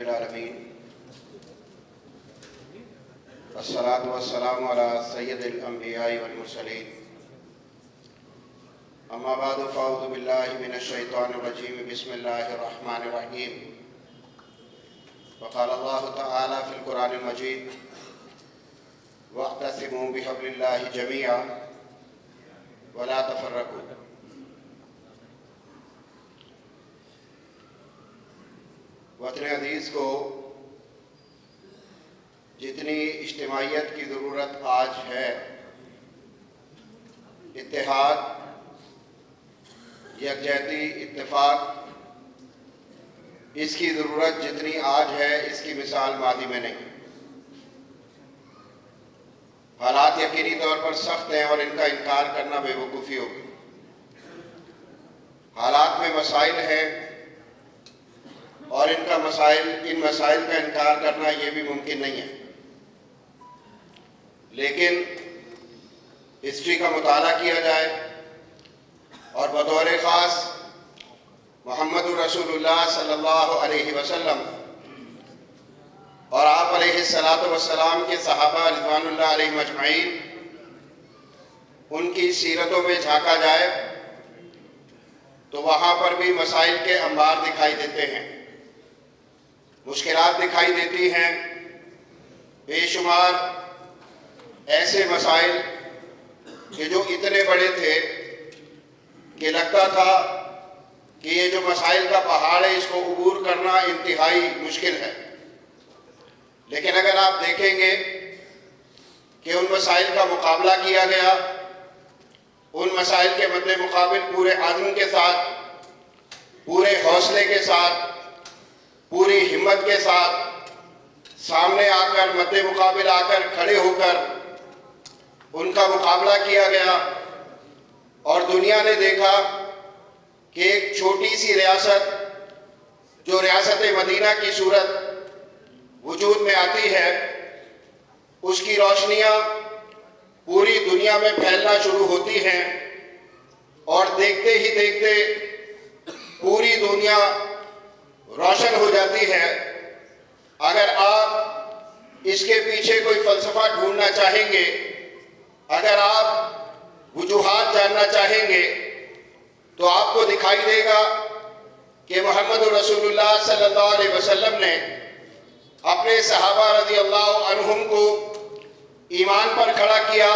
العالمین والصلاة والسلام على سید الانبیاء والمرسلین اما بعد فاعوذ باللہ من الشیطان الرجیم بسم اللہ الرحمن الرحیم وقال اللہ تعالی فی القرآن المجید واعتصموا بحبل اللہ جميعا ولا تفرقوا۔ وطن عزیز کو جتنی اجتماعیت کی ضرورت آج ہے، اتحاد، یکجہتی، اتفاق، اس کی ضرورت جتنی آج ہے اس کی مثال ماضی میں نہیں۔ حالات یقینی طور پر سخت ہیں اور ان کا انکار کرنا بے وقوفی ہوگی۔ حالات میں مسائل ہیں اور ان مسائل کا انکار کرنا یہ بھی ممکن نہیں ہے، لیکن ہسٹری کا مطالعہ کیا جائے اور بطور خاص محمد رسول اللہ صلی اللہ علیہ وسلم اور آپ علیہ السلام کے صحابہ رضوان اللہ علیہم اجمعین، ان کی سیرتوں میں جھانکا جائے تو وہاں پر بھی مسائل کے انبار دکھائی دیتے ہیں، مشکلات دکھائی دیتی ہیں، بے شمار ایسے مسائل کہ جو اتنے بڑے تھے کہ لگتا تھا کہ یہ جو مسائل کا پہاڑ ہے اس کو عبور کرنا انتہائی مشکل ہے۔ لیکن اگر آپ دیکھیں گے کہ ان مسائل کا مقابلہ کیا گیا، ان مسائل کے مد مقابل پورے عزم کے ساتھ، پورے حوصلے کے ساتھ، پوری ہمت کے ساتھ سامنے آ کر مد مقابل آ کر کھڑے ہو کر ان کا مقابلہ کیا گیا، اور دنیا نے دیکھا کہ ایک چھوٹی سی ریاست جو ریاست مدینہ کی صورت وجود میں آتی ہے، اس کی روشنیاں پوری دنیا میں پھیلنا شروع ہوتی ہیں، اور دیکھتے ہی دیکھتے پوری دنیا روشن ہو جاتی ہے۔ اگر آپ اس کے پیچھے کوئی فلسفہ ڈھونڈنا چاہیں گے، اگر آپ وجوہات جاننا چاہیں گے تو آپ کو دکھائی دے گا کہ محمد رسول اللہ صلی اللہ علیہ وسلم نے اپنے صحابہ رضی اللہ عنہم کو ایمان پر کھڑا کیا،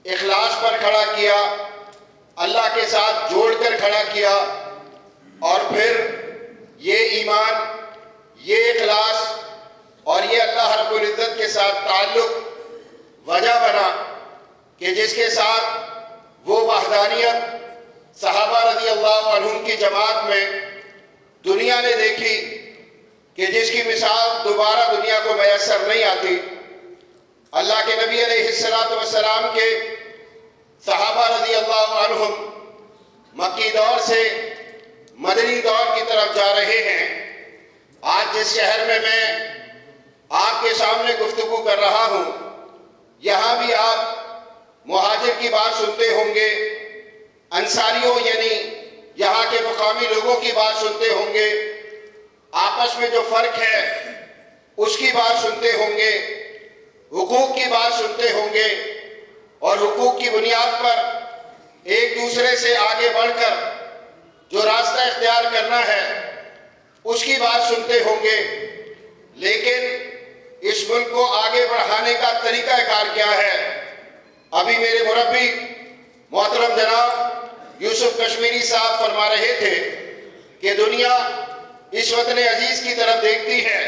اخلاص پر کھڑا کیا، اللہ کے ساتھ جوڑ کر کھڑا کیا، اور پھر یہ ایمان، یہ اخلاص اور یہ اللہ رب العزت کے ساتھ تعلق وجہ بنا کہ جس کے ساتھ وہ وحدانیت صحابہ رضی اللہ عنہم کی جماعت میں دنیا نے دیکھی کہ جس کی مثال دوبارہ دنیا کو میسر نہیں آتی۔ اللہ کے نبی علیہ السلام کے صحابہ رضی اللہ عنہم مکی دور سے مدنی دور کی طرف جا رہے ہیں۔ آج جس شہر میں آپ کے سامنے گفتگو کر رہا ہوں، یہاں بھی آپ مہاجر کی بات سنتے ہوں گے، انصاریوں یعنی یہاں کے مقامی لوگوں کی بات سنتے ہوں گے، آپس میں جو فرق ہے اس کی بات سنتے ہوں گے، حقوق کی بات سنتے ہوں گے، اور حقوق کی بنیاد پر ایک دوسرے سے آگے بڑھ کر جو راستہ اختیار کرنا ہے اس کی بات سنتے ہوں گے۔ لیکن اس ملک کو آگے بڑھانے کا طریقہ کار کیا ہے؟ ابھی میرے مربی محترم جناب یوسف کشمیری صاحب فرما رہے تھے کہ دنیا اس وطن عزیز کی طرف دیکھتی ہے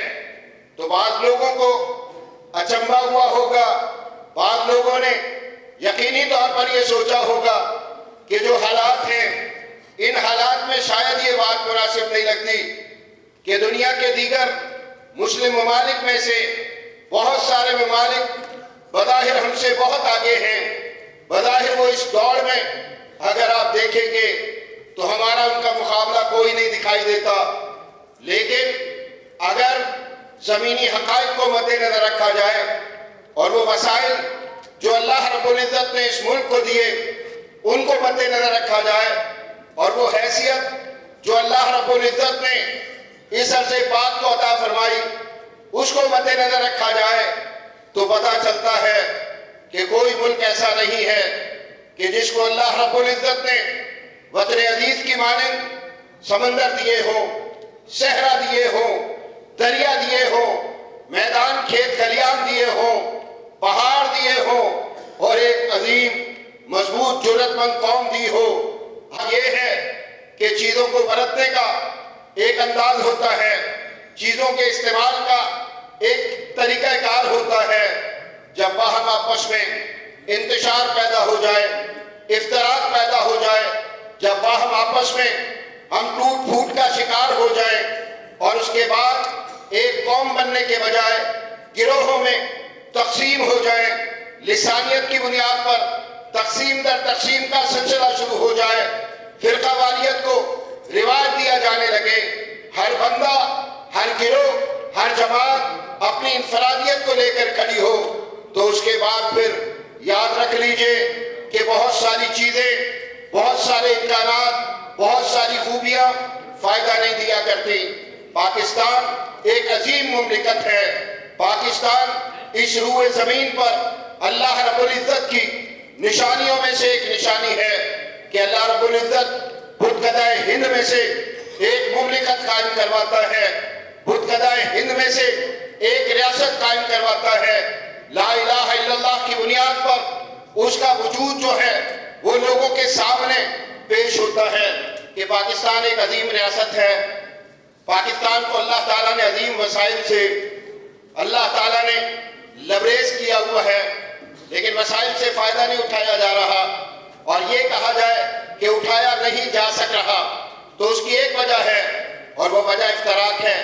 تو بعض لوگوں کو اچنبھا ہوا ہوگا، بعض لوگوں نے یقینی طور پر یہ سوچا ہوگا کہ جو حالات ہیں ان حالات میں شاید یہ بات مناسب نہیں لگتی کہ دنیا کے دیگر مسلم ممالک میں سے بہت سارے ممالک بظاہر ہم سے بہت آگے ہیں، بظاہر وہ اس دوڑ میں اگر آپ دیکھیں گے تو ہمارا ان کا مقابلہ کوئی نہیں دکھائی دیتا، لیکن اگر زمینی حقائق کو مد نظر رکھا جائے اور وہ وسائل جو اللہ رب العزت نے اس ملک کو دیے ان کو مد نظر رکھا جائے، اور وہ حیثیت جو اللہ رب العزت نے اس عرض پاک کو عطا فرمائی نظر رکھا جائے تو پتہ چلتا ہے کہ کوئی ملک ایسا نہیں ہے کہ جس کو اللہ رب العزت نے وطن عزیز کی مانند سمندر دیے ہو، صحرا دیے ہو، دریا دیے ہو، میدان کھیت کھلیان دیے ہو، پہاڑ دیے ہو، اور ایک عظیم مضبوط جرأت مند قوم دی ہو۔ یہ ہے کہ چیزوں کو برتنے کا ایک انداز ہوتا ہے، چیزوں کے استعمال کا ایک طریقہ کار ہوتا ہے۔ جب باہم آپس میں انتشار پیدا ہو جائے، افتراق پیدا ہو جائے، جب باہم آپس میں ہم ٹوٹ پھوٹ کا شکار ہو جائیں اور اس کے بعد ایک قوم بننے کے بجائے گروہوں میں تقسیم ہو جائیں، لسانیت کی بنیاد پر تقسیم در تقسیم کا سلسلہ شروع ہو جائے، فرقہ واریت کو رواج دیا جانے لگے، ہر بندہ، ہر گروہ، ہر جماعت اپنی انفرادیت کو لے کر کھڑی ہو، تو اس کے بعد پھر یاد رکھ لیجئے کہ بہت ساری چیزیں، بہت سارے امکانات، بہت ساری خوبیاں فائدہ نہیں دیا کرتی۔ پاکستان ایک عظیم مملکت ہے۔ پاکستان اس روئے زمین پر اللہ رب العزت کی نشانیوں میں سے ایک نشانی ہے کہ اللہ رب العزت بتگدائے ہند میں سے ایک مملکت قائم کرواتا ہے، بتگدائے ہند میں سے ایک ریاست قائم کرواتا ہے۔ لا الہ الا اللہ کی بنیاد پر اس کا وجود جو ہے وہ لوگوں کے سامنے پیش ہوتا ہے کہ پاکستان ایک عظیم ریاست ہے۔ پاکستان کو اللہ تعالیٰ نے عظیم وسائل سے اللہ تعالیٰ نے لبریز کیا ہوا ہے، لیکن وسائل سے فائدہ نہیں اٹھایا جا رہا، اور یہ کہا جائے کہ اٹھایا نہیں جا سک رہا تو اس کی ایک وجہ ہے، اور وہ وجہ افتراق ہے،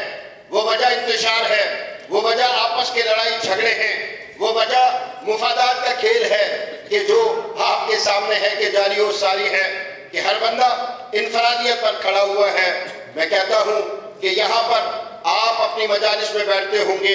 وہ وجہ انتشار ہے، وہ وجہ آپس کے لڑائی جھگڑے ہیں، وہ وجہ مفادات کا کھیل ہے کہ جو آپ کے سامنے ہے کہ جاری و ساری ہے کہ ہر بندہ انفرادیت پر کھڑا ہوا ہے۔ میں کہتا ہوں کہ یہاں پر آپ اپنی مجالس میں بیٹھتے ہوں گے،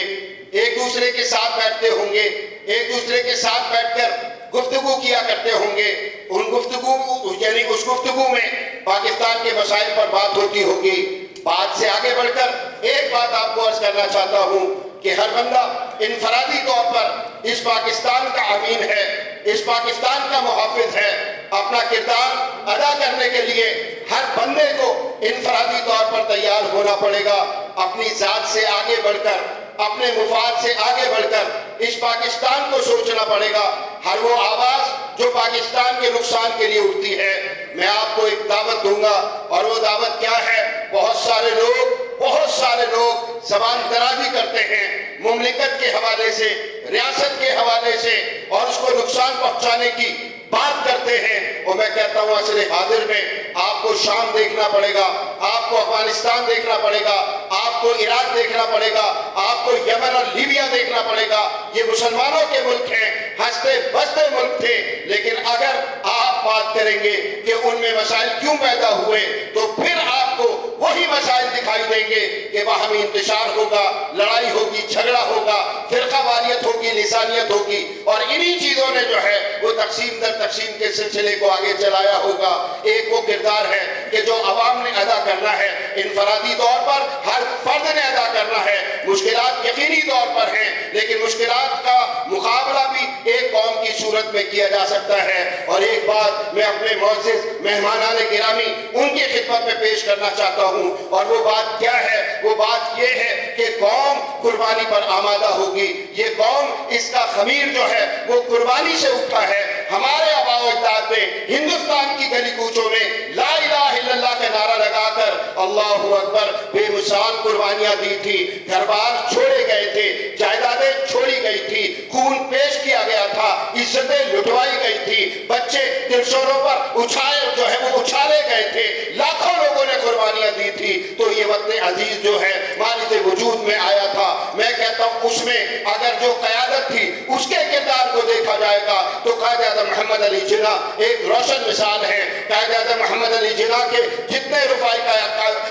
ایک دوسرے کے ساتھ بیٹھتے ہوں گے، ایک دوسرے کے ساتھ بیٹھ کر گفتگو کیا کرتے ہوں گے، ان گفتگو یعنی اس گفتگو میں پاکستان کے مسائل پر بات ہوتی ہوگی۔ بات سے آگے بڑھ کر ایک بات آپ کو عرض کرنا چاہتا ہوں کہ ہر بندہ انفرادی طور پر اس پاکستان کا امین ہے، اس پاکستان کا محافظ ہے۔ اپنا کردار ادا کرنے کے لیے ہر بندے کو انفرادی طور پر تیار ہونا پڑے گا، اپنی ذات سے آگے بڑھ کر، اپنے مفاد سے آگے بڑھ کر اس پاکستان کو سوچنا پڑے گا۔ ہر وہ آواز جو پاکستان کے نقصان کے لیے اٹھتی ہے، میں آپ کو ایک دعوت دوں گا، اور وہ دعوت کیا ہے؟ بہت سارے لوگ زبان درازی کرتے ہیں مملکت کے حوالے سے، ریاست کے حوالے سے، اور اس کو نقصان پہنچانے کی بات کرتے ہیں، اور میں کہتا ہوں عصر حاضر میں آپ کو شام دیکھنا پڑے گا، آپ کو افغانستان دیکھنا پڑے گا، آپ کو عراق دیکھنا پڑے گا، آپ کو یمن اور لیبیا دیکھنا پڑے گا۔ یہ مسلمانوں کے ملک ہیں، ہنستے بستے ملک تھے، لیکن اگر آپ بات کریں گے کہ ان میں مسائل کیوں پیدا ہوئے تو پھر آپ کو وہی مسائل دکھائی دیں گے کہ باہمی انتشار ہوگا، لڑائی ہوگی، جھگڑا ہوگا، فرقہ واریت ہوگی، لسانیت ہوگی، اور انہی چیزوں نے جو ہے وہ تقسیم در تقسیم کے سلسلے کو آگے چلایا ہوگا۔ ایک وہ کردار ہے کہ جو عوام نے ادا کرنا ہے، انفرادی طور پر ہر فرد نے ادا کرنا ہے۔ مشکلات یقینی طور پر ہیں، لیکن مشکلات کا مقابلہ بھی ایک قوم کی صورت میں کیا جا سکتا ہے۔ اور ایک بات میں اپنے معزز مہمانان گرامی ان کی خدمت میں پیش کرنا چاہتا ہوں، اور وہ بات کیا ہے؟ وہ بات یہ ہے کہ قوم قربانی پر آمادہ ہوگی۔ یہ قوم، اس کا خمیر جو ہے وہ قربانی سے اٹھا ہے۔ ہمارے آباء و اجداد نے ہندوستان کی گلی کوچوں میں لا الہ الا اللہ کا نعرہ لگا کر اللہ اکبر بے مثال قربانیاں دی تھی، گھر بار چھوڑے گئے تھے، جائیدادیں چھوڑی گئی تھی، خون پیش کیا گیا تھا، عزتیں لٹوائی گئی تھی، بچے ترشولوں پر اچھالے گئے تھے، لاکھوں لوگوں نے قربانیاں دی تھی، تو یہ وطن عزیز جو ہے مالک وجود میں آیا تھا۔ میں کہتا ہوں اس میں اگر جو قیادت تھی اس کے کردار کو دیکھا جائے گا تو قائد اعظم محمد علی جناح ایک روشن مثال ہے۔ قائد اعظم محمد علی جناح کے جتنے رفائی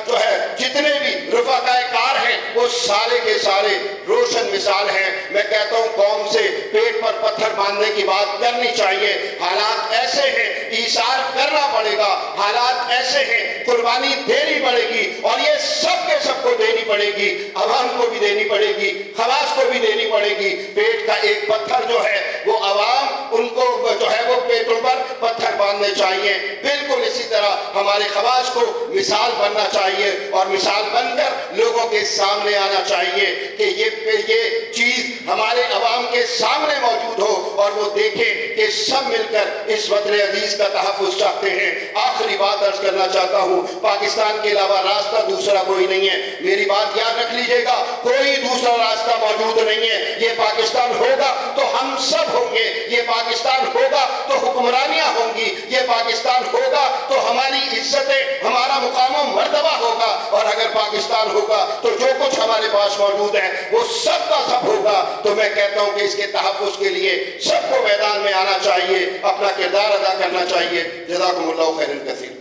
جو جو ہے جتنے بھی رفقائے کار ہیں وہ سارے کے سارے روشن مثال ہیں. میں کہتا ہوں قوم سے پیٹ پر پتھر باندھنے کی بات کرنی چاہیے. حالات ایسے ہیں ایثار کرنا پڑے گا, حالات ایسے ہیں قربانی دینی پڑے گی, اور یہ سب کے سب کو دینی پڑے گی, عوام کو بھی دینی پڑے گی, خواص کو بھی دینی پڑے گی. پیٹ کا ایک پتھر جو ہے وہ عوام ان کو جو ہے وہ پیٹوں پر پتھر باندھنے چاہیے. بالکل اسی طرح ہمارے خواص کو مثال بننا چاہیے اور مثال بن کر لوگوں کے سامنے آنا چاہیے کہ یہ چیز ہمارے عوام کے سامنے موجود ہو اور وہ دیکھیں کہ سب مل کر اس وطن عزیز کا تحفظ چاہتے ہیں. آخری بات عرض کرنا چاہتا ہوں, پاکستان کے علاوہ راستہ دوسرا کوئی نہیں ہے. میری بات یاد رکھ لیجئے گا, کوئی دوسرا راستہ موجود نہیں ہے. یہ پاکستان ہوگا تو ہم سب ہوں گے, یہ پاکستان ہوگا تو حکمرانیاں ہوں گی, یہ پاکستان ہوگا تو ہماری عزتیں, ہمارا مقام و مرتبہ ہوگا, اور اگر پاکستان ہوگا تو جو کچھ ہمارے پاس موجود ہے وہ سب کا سب ہوگا. تو میں کہتا ہوں کہ اس کے تحفظ کے لیے سب کو میدان میں آنا چاہیے, اپنا کردار ادا کرنا چاہیے. جزاکم اللہ خیرا کثیرا.